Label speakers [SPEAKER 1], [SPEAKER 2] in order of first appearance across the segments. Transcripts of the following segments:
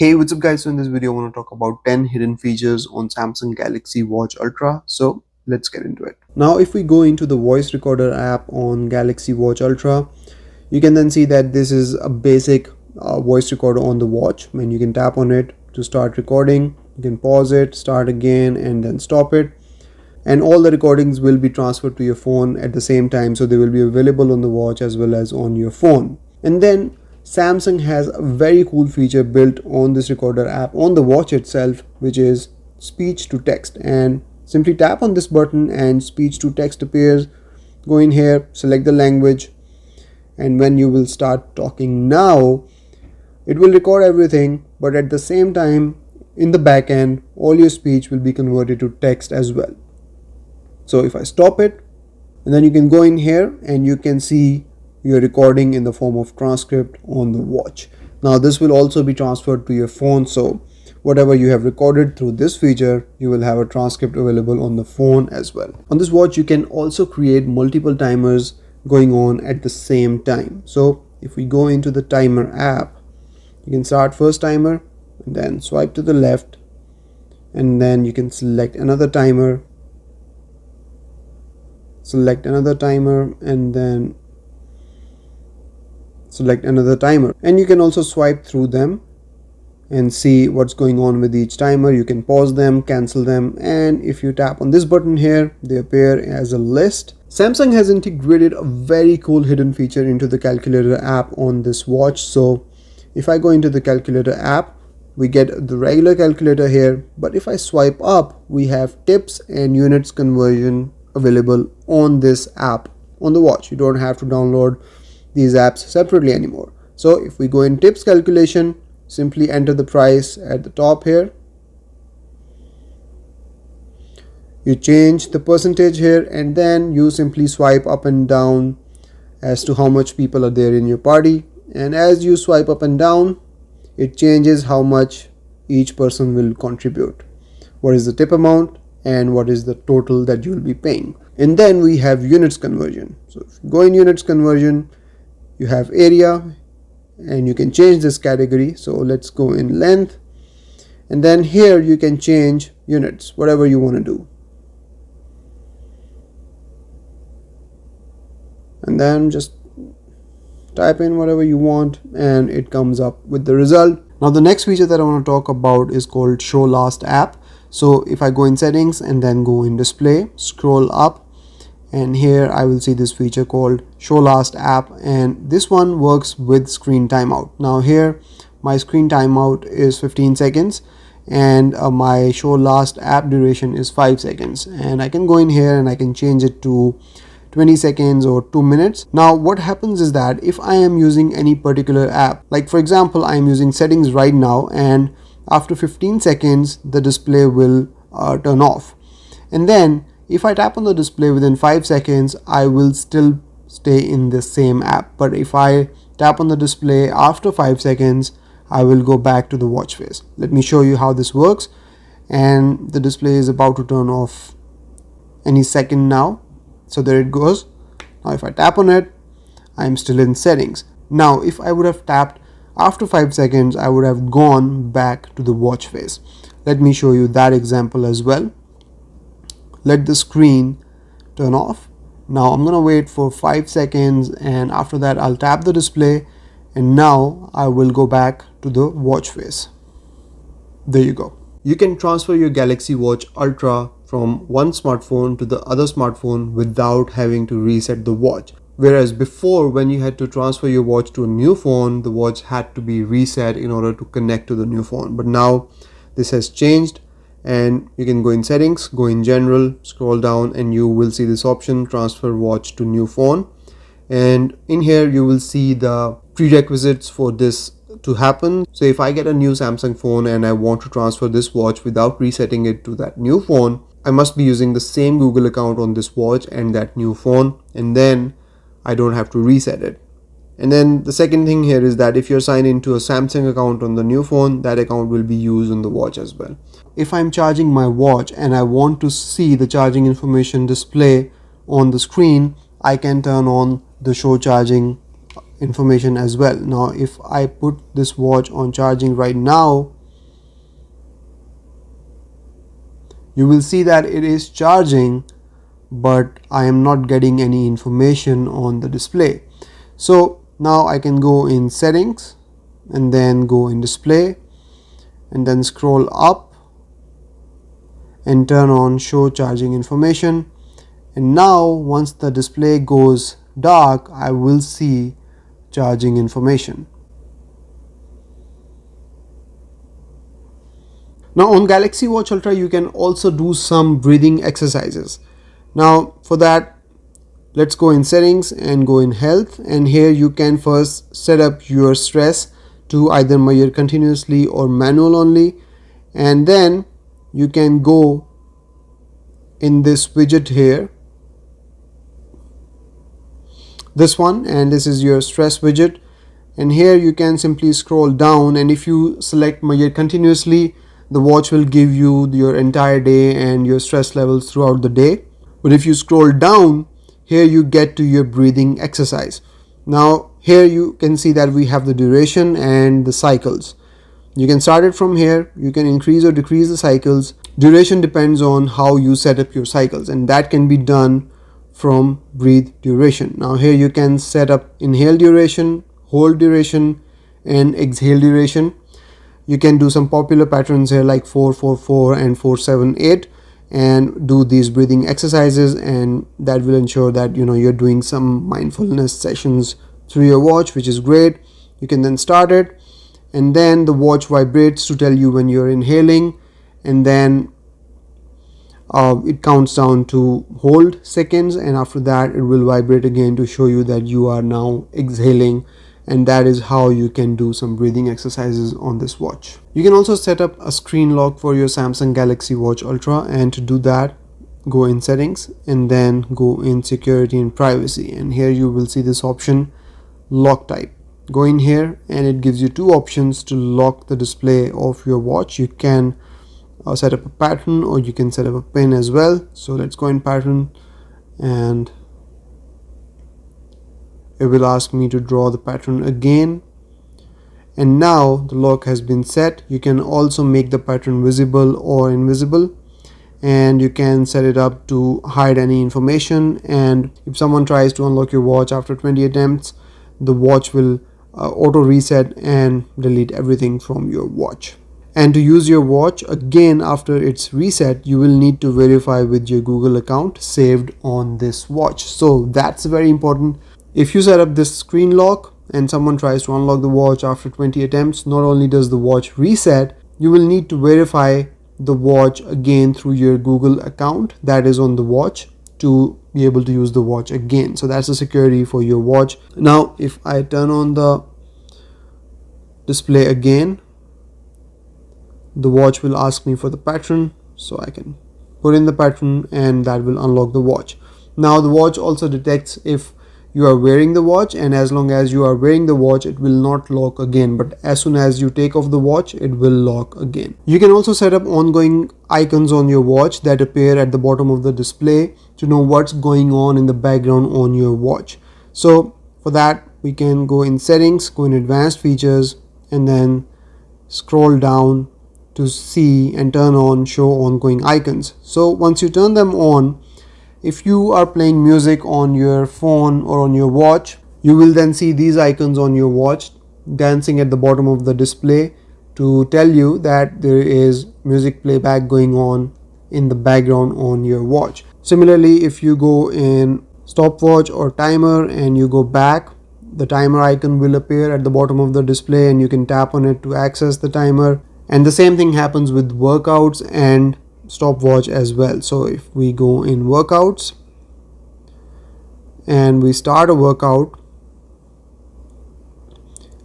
[SPEAKER 1] Hey, what's up guys? So in this video I want to talk about 10 hidden features on Samsung Galaxy Watch Ultra. So let's get into it. Now if we go into the voice recorder app on Galaxy Watch Ultra, you can then see that this is a basic voice recorder on the watch, and you can tap on it to start recording. You can pause it, start again, and then stop it. And all the recordings will be transferred to your phone at the same time, so they will be available on the watch as well as on your phone. And then Samsung has a very cool feature built on this recorder app on the watch itself, which is speech to text. And simply tap on this button and speech to text appears. Go in here, select the language, and when you will start talking now, it will record everything, but at the same time in the back end all your speech will be converted to text as well. So if I stop it, and then you can go in here and you can see your recording in the form of transcript on the watch. Now this will also be transferred to your phone, so whatever you have recorded through this feature, you will have a transcript available on the phone as well. On this watch you can also create multiple timers going on at the same time. So if we go into the timer app, you can start first timer and then swipe to the left, and then you can select another timer, and then select another timer, and you can also swipe through them and see what's going on with each timer. You can pause them, cancel them, and if you tap on this button here, they appear as a list. Samsung has integrated a very cool hidden feature into the calculator app on this watch. So if I go into the calculator app, we get the regular calculator here, but if I swipe up, we have tips and units conversion available on this app on the watch. You don't have to download these apps separately anymore. So if we go in tips calculation, simply enter the price at the top here. You change the percentage here, and then you simply swipe up and down as to how much people are there in your party. And as you swipe up and down, it changes how much each person will contribute, what is the tip amount, and what is the total that you will be paying. And then we have units conversion. So if you go in units conversion, you have area, and you can change this category. So let's go in length, and then here you can change units, whatever you want to do, and then just type in whatever you want and it comes up with the result. Now the next feature that I want to talk about is called show last app. So if I go in settings and then go in display, scroll up, and here I will see this feature called show last app, and this one works with screen timeout. Now here my screen timeout is 15 seconds and my show last app duration is 5 seconds, and I can go in here and I can change it to 20 seconds or 2 minutes. Now what happens is that if I am using any particular app, like for example I am using settings right now, and after 15 seconds the display will turn off, and then if I tap on the display within 5 seconds, I will still stay in the same app. But if I tap on the display after 5 seconds, I will go back to the watch face. Let me show you how this works. And the display is about to turn off any second now. So there it goes. Now if I tap on it, I'm still in settings. Now if I would have tapped after 5 seconds, I would have gone back to the watch face. Let me show you that example as well. Let the screen turn off. Now I'm gonna wait for 5 seconds, and after that I'll tap the display, and now I will go back to the watch face. There you go. You can transfer your Galaxy Watch Ultra from one smartphone to the other smartphone without having to reset the watch. Whereas before, when you had to transfer your watch to a new phone, the watch had to be reset in order to connect to the new phone. But now this has changed, and you can go in settings, go in general, scroll down, and you will see this option, transfer watch to new phone. And in here you will see the prerequisites for this to happen. So if I get a new Samsung phone and I want to transfer this watch without resetting it to that new phone, I must be using the same Google account on this watch and that new phone, and then I don't have to reset it. And then the second thing here is that if you're signed into a Samsung account on the new phone, that account will be used on the watch as well. If I'm charging my watch and I want to see the charging information display on the screen, I can turn on the show charging information as well. Now if I put this watch on charging right now, you will see that it is charging, but I am not getting any information on the display. So now I can go in settings and then go in display and then scroll up and turn on show charging information. And now once the display goes dark, I will see charging information. Now on Galaxy Watch Ultra you can also do some breathing exercises. Now for that, let's go in settings and go in health, and here you can first set up your stress to either measure continuously or manual only, and then you can go in this widget here, this one, and this is your stress widget, and here you can simply scroll down, and if you select measure continuously, the watch will give you your entire day and your stress levels throughout the day. But if you scroll down, here you get to your breathing exercise. Now here you can see that we have the duration and the cycles. You can start it from here. You can increase or decrease the cycles. Duration depends on how you set up your cycles, and that can be done from breathe duration. Now here you can set up inhale duration, hold duration, and exhale duration. You can do some popular patterns here like 4-4-4 and 4-7-8 and do these breathing exercises, and that will ensure that you're doing some mindfulness sessions through your watch, which is great. You can then start it, and then the watch vibrates to tell you when you're inhaling, and then it counts down to hold seconds, and after that it will vibrate again to show you that you are now exhaling. And that is how you can do some breathing exercises on this watch. You can also set up a screen lock for your Samsung Galaxy Watch Ultra, and to do that, go in settings and then go in security and privacy, and here you will see this option lock type. Go in here and it gives you two options to lock the display of your watch. You can set up a pattern or you can set up a pin as well. So let's go in pattern, and it will ask me to draw the pattern again, and now the lock has been set. You can also make the pattern visible or invisible, and you can set it up to hide any information, and if someone tries to unlock your watch after 20 attempts, the watch will auto reset and delete everything from your watch. And to use your watch again after it's reset, you will need to verify with your Google account saved on this watch. So that's very important. If you set up this screen lock and someone tries to unlock the watch after 20 attempts, not only does the watch reset, you will need to verify the watch again through your Google account that is on the watch to be able to use the watch again. So that's the security for your watch. Now if I turn on the display again, the watch will ask me for the pattern, so I can put in the pattern and that will unlock the watch. Now the watch also detects if you are wearing the watch, and as long as you are wearing the watch it will not lock again, but as soon as you take off the watch it will lock again. You can also set up ongoing icons on your watch that appear at the bottom of the display to know what's going on in the background on your watch. So for that we can go in settings, go in advanced features, and then scroll down to see and turn on show ongoing icons. So once you turn them on, if you are playing music on your phone or on your watch, you will then see these icons on your watch dancing at the bottom of the display to tell you that there is music playback going on in the background on your watch. Similarly, if you go in stopwatch or timer and you go back, the timer icon will appear at the bottom of the display and you can tap on it to access the timer. And the same thing happens with workouts and stopwatch as well. So if we go in workouts and we start a workout,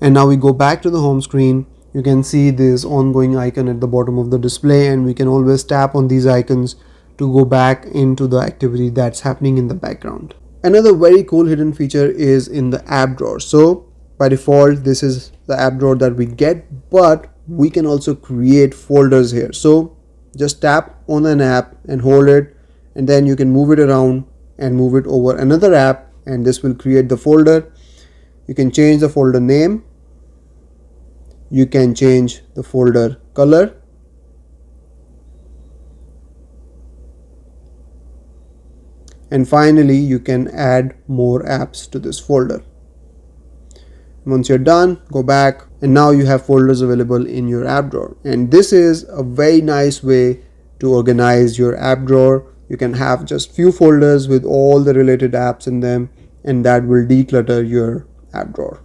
[SPEAKER 1] and now we go back to the home screen, you can see this ongoing icon at the bottom of the display, and we can always tap on these icons to go back into the activity that's happening in the background. Another very cool hidden feature is in the app drawer. So by default this is the app drawer that we get, but we can also create folders here. So just tap on an app and hold it, and then you can move it around and move it over another app, and this will create the folder. You can change the folder name, you can change the folder color, and finally you can add more apps to this folder. Once you're done, go back, and now you have folders available in your app drawer. And this is a very nice way to organize your app drawer. You can have just few folders with all the related apps in them, and that will declutter your app drawer.